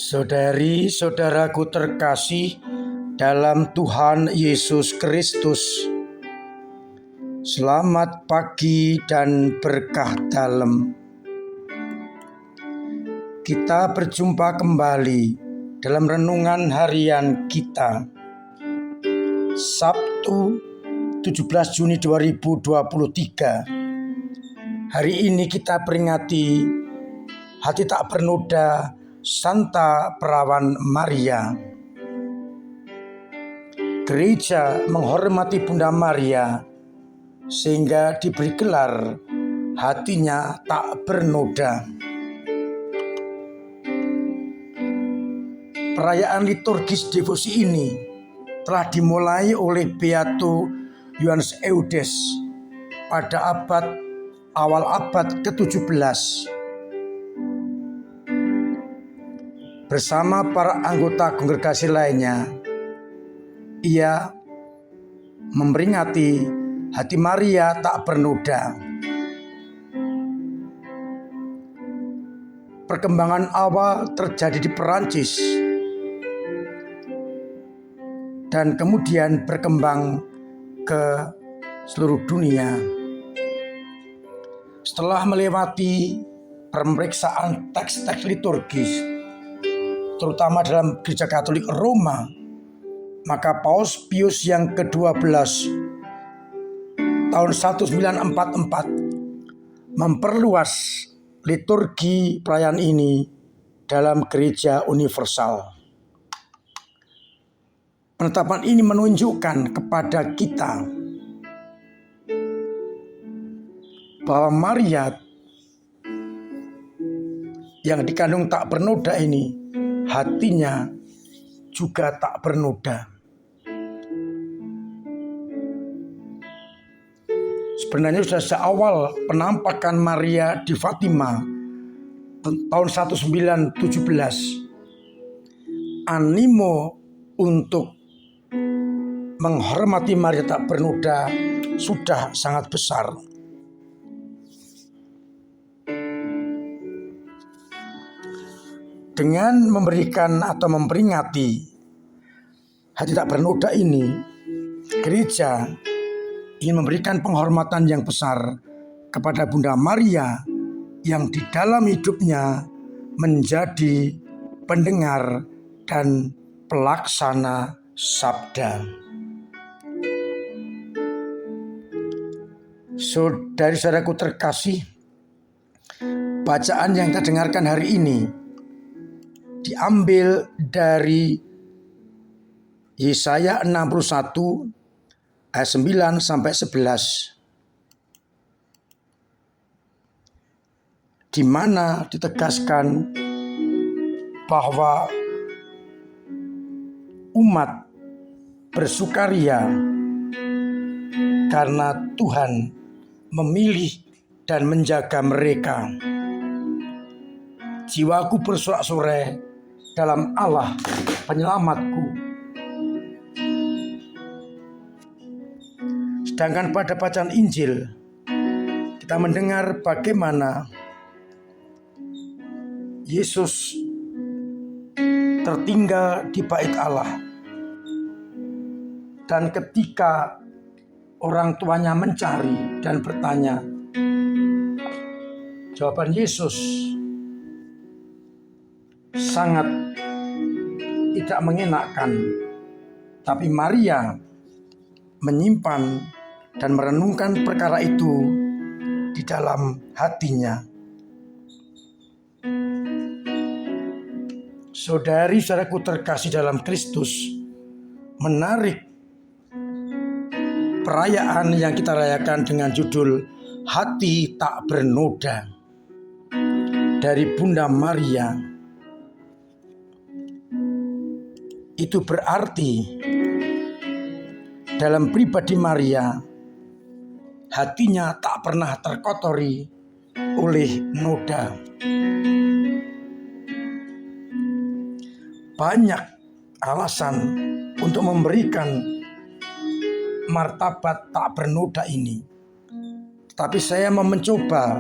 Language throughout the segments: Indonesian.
Saudari-saudaraku terkasih dalam Tuhan Yesus Kristus, selamat pagi dan berkah dalam. Kita berjumpa kembali dalam renungan harian kita, Sabtu 17 Juni 2023. Hari ini kita peringati hati tak bernoda Santa Perawan Maria. Gereja menghormati Bunda Maria sehingga diberi gelar hatinya tak bernoda. Perayaan liturgis devosi ini telah dimulai oleh Beato Yohanes Eudes pada awal abad ke-17. Bersama para anggota kongregasi lainnya, ia memperingati hati Maria tak bernoda. Perkembangan awal terjadi di Perancis dan kemudian berkembang ke seluruh dunia. Setelah melewati pemeriksaan teks-teks liturgis, terutama dalam Gereja Katolik Roma, maka Paus Pius yang ke-12 tahun 1944 memperluas liturgi perayaan ini dalam Gereja Universal. Penetapan ini menunjukkan kepada kita bahwa Maria yang dikandung tak bernoda ini, hatinya juga tak bernoda. Sebenarnya sudah sejak awal penampakan Maria di Fatima tahun 1917, animo untuk menghormati Maria tak bernoda sudah sangat besar. Dengan memberikan atau memperingati hati tak bernoda ini, gereja ingin memberikan penghormatan yang besar kepada Bunda Maria yang di dalam hidupnya menjadi pendengar dan pelaksana sabda. Saudari-saudaraku terkasih, bacaan yang kita dengarkan hari ini diambil dari Yesaya 61 ayat 9 sampai 11, di mana ditegaskan bahwa umat bersukaria karena Tuhan memilih dan menjaga mereka. Jiwaku bersorak-sorai dalam Allah penyelamatku. Sedangkan pada bacaan Injil kita mendengar bagaimana Yesus tertinggal di bait Allah, dan ketika orang tuanya mencari dan bertanya, jawaban Yesus sangat tidak mengenakan, tapi Maria menyimpan dan merenungkan perkara itu di dalam hatinya. Saudari-saudaraku terkasih dalam Kristus, menarik perayaan yang kita rayakan dengan judul Hati Tak Bernoda dari Bunda Maria. Itu berarti dalam pribadi Maria, hatinya tak pernah terkotori oleh noda. Banyak alasan untuk memberikan martabat tak bernoda ini, tapi saya mau mencoba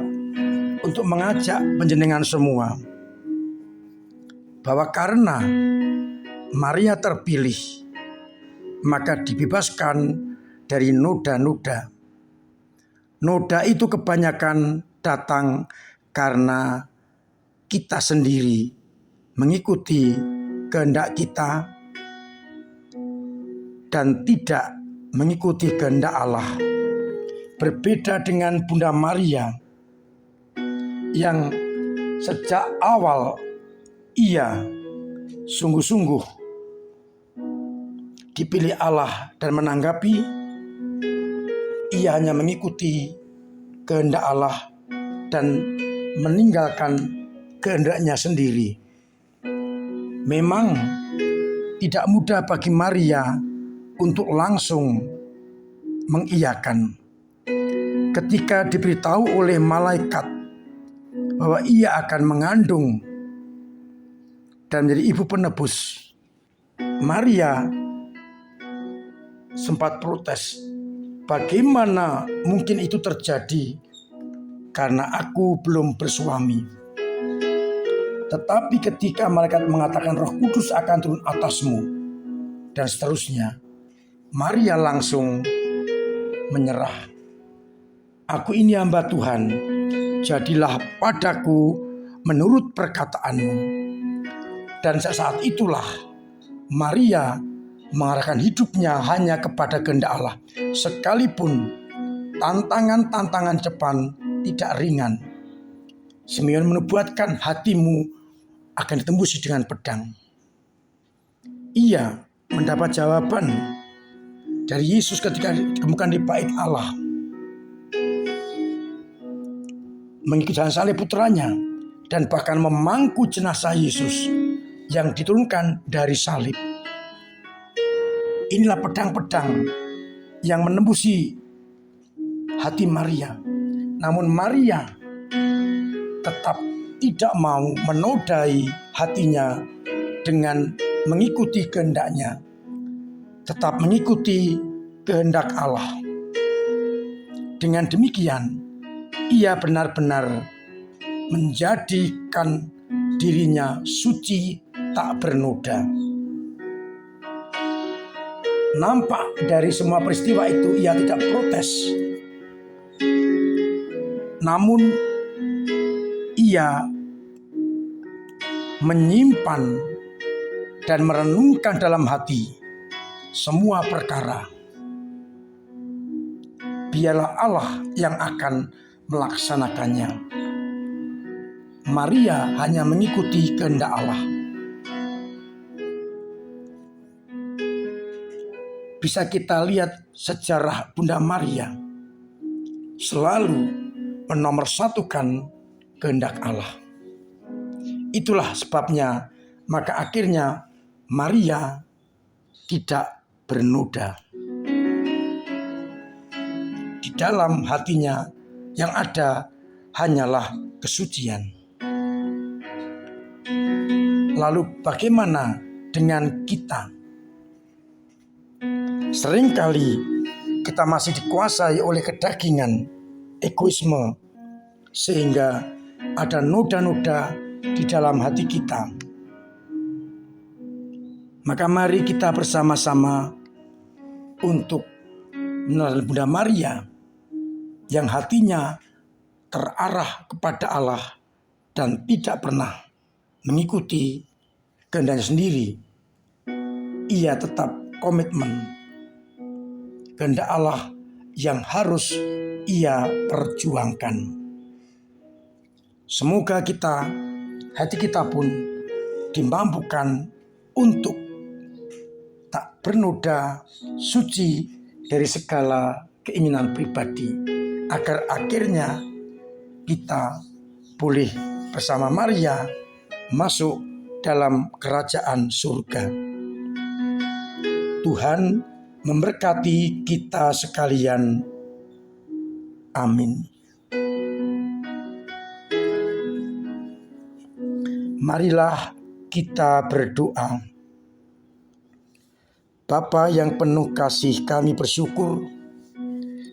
untuk mengajak panjenengan semua bahwa karena Maria terpilih, maka dibebaskan dari noda-noda. Noda itu kebanyakan datang karena kita sendiri mengikuti kehendak kita dan tidak mengikuti kehendak Allah. Berbeda dengan Bunda Maria yang sejak awal ia sungguh-sungguh dipilih Allah dan menanggapi, ia hanya mengikuti kehendak Allah dan meninggalkan kehendaknya sendiri. Memang tidak mudah bagi Maria untuk langsung mengiyakan. Ketika diberitahu oleh malaikat bahwa ia akan mengandung dan menjadi ibu penebus, Maria sempat protes. Bagaimana mungkin itu terjadi karena aku belum bersuami? Tetapi ketika malaikat mengatakan Roh Kudus akan turun atasmu dan seterusnya, Maria langsung menyerah. Aku ini hamba Tuhan, jadilah padaku menurut perkataanmu. Dan saat itulah Maria mengarahkan hidupnya hanya kepada kehendak Allah. Sekalipun tantangan-tantangan depan tidak ringan. Simeon menubuatkan hatimu akan ditembusi dengan pedang. Ia mendapat jawaban dari Yesus ketika ditemukan di bait Allah. Mengikuti jalan salib putranya dan bahkan memangku jenazah Yesus yang diturunkan dari salib. Inilah pedang-pedang yang menembusi hati Maria. Namun Maria tetap tidak mau menodai hatinya dengan mengikuti kehendaknya. Tetap mengikuti kehendak Allah. Dengan demikian, ia benar-benar menjadikan dirinya suci tak bernoda. Nampak dari semua peristiwa itu ia tidak protes. Namun ia menyimpan dan merenungkan dalam hati semua perkara. Biarlah Allah yang akan melaksanakannya. Maria hanya mengikuti kehendak Allah. Bisa kita lihat sejarah Bunda Maria selalu menomorsatukan kehendak Allah. Itulah sebabnya maka akhirnya Maria tidak bernoda. Di dalam hatinya yang ada hanyalah kesucian. Lalu bagaimana dengan kita? Seringkali kita masih dikuasai oleh kedagingan, egoisme, sehingga ada noda-noda di dalam hati kita. Maka mari kita bersama-sama untuk meneladani Bunda Maria yang hatinya terarah kepada Allah dan tidak pernah mengikuti kehendaknya sendiri. Ia tetap komitmen kehendak Allah yang harus ia perjuangkan. Semoga hati kita pun dimampukan untuk tak bernoda, suci dari segala keinginan pribadi, agar akhirnya kita boleh bersama Maria masuk dalam kerajaan surga. Tuhan memberkati kita sekalian. Amin. Marilah kita berdoa. Bapa yang penuh kasih, kami bersyukur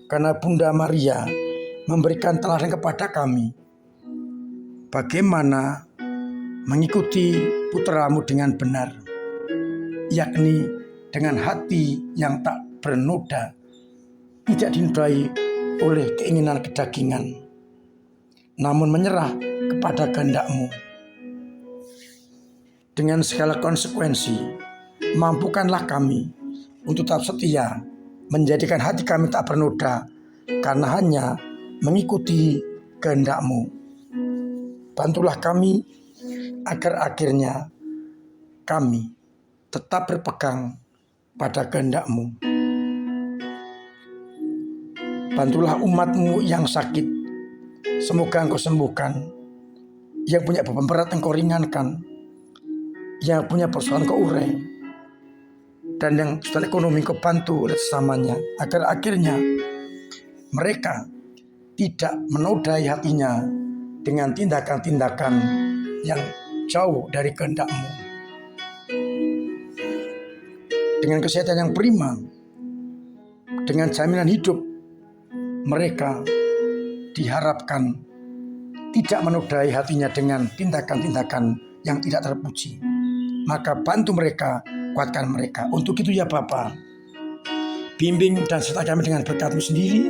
karena Bunda Maria memberikan teladan kepada kami bagaimana mengikuti putramu dengan benar, yakni dengan hati yang tak bernoda, tidak dinodai oleh keinginan kedagingan, namun menyerah kepada kehendak-Mu. Dengan segala konsekuensi, mampukanlah kami untuk tetap setia, menjadikan hati kami tak bernoda, karena hanya mengikuti kehendak-Mu. Bantulah kami agar akhirnya kami tetap berpegang pada kehendak-Mu. Bantulah umat-Mu yang sakit, semoga Engkau sembuhkan. Yang punya beban berat Engkau ringankan. Yang punya persoalan Engkau urai. Dan yang kesulitan ekonomi Engkau bantu oleh sesamanya, agar akhirnya mereka tidak menodai hatinya dengan tindakan-tindakan yang jauh dari kehendak-Mu. Dengan kesehatan yang prima, dengan jaminan hidup, mereka diharapkan tidak menodai hatinya dengan tindakan-tindakan yang tidak terpuji. Maka bantu mereka, kuatkan mereka. Untuk itu ya Bapa, bimbing dan sertai kami dengan berkat-Mu sendiri,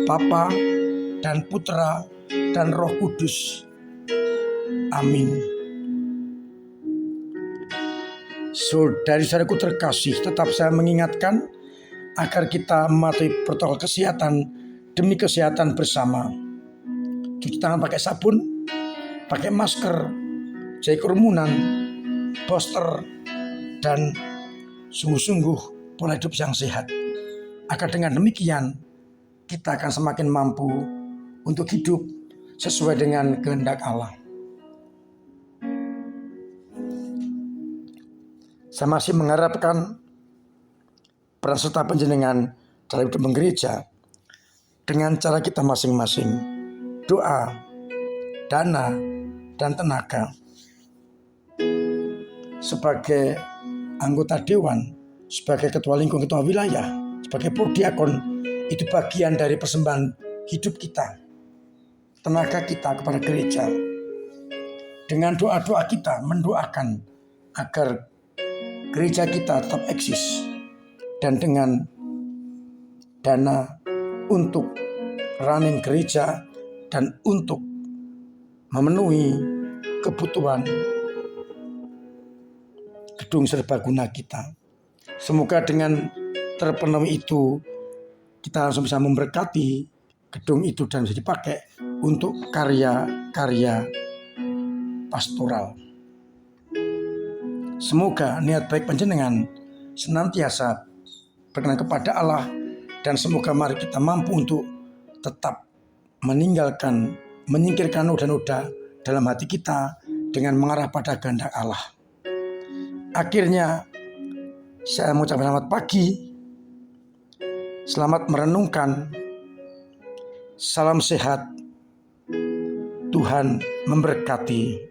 Bapa dan Putra dan Roh Kudus. Amin. Saudari-saudariku terkasih, tetap saya mengingatkan agar kita mematuhi protokol kesehatan demi kesehatan bersama. Cuci tangan pakai sabun, pakai masker, jauhi kerumunan, booster, dan sungguh-sungguh pola hidup yang sehat. Agar dengan demikian kita akan semakin mampu untuk hidup sesuai dengan kehendak Allah. Saya masih mengharapkan peran serta panjenengan dalam hidup gereja dengan cara kita masing-masing, doa, dana, dan tenaga. Sebagai anggota dewan, sebagai ketua lingkungan, ketua wilayah, sebagai prodiakon, itu bagian dari persembahan hidup kita, tenaga kita kepada gereja. Dengan doa-doa kita mendoakan agar gereja kita tetap eksis, dan dengan dana untuk running gereja dan untuk memenuhi kebutuhan gedung serbaguna kita. Semoga dengan terpenuhi itu kita langsung bisa memberkati gedung itu dan bisa dipakai untuk karya-karya pastoral. Semoga niat baik panjenengan senantiasa berkenan kepada Allah, dan semoga mari kita mampu untuk tetap menyingkirkan noda-noda dalam hati kita dengan mengarah pada kehendak Allah. Akhirnya saya mengucapkan selamat pagi, selamat merenungkan, salam sehat, Tuhan memberkati.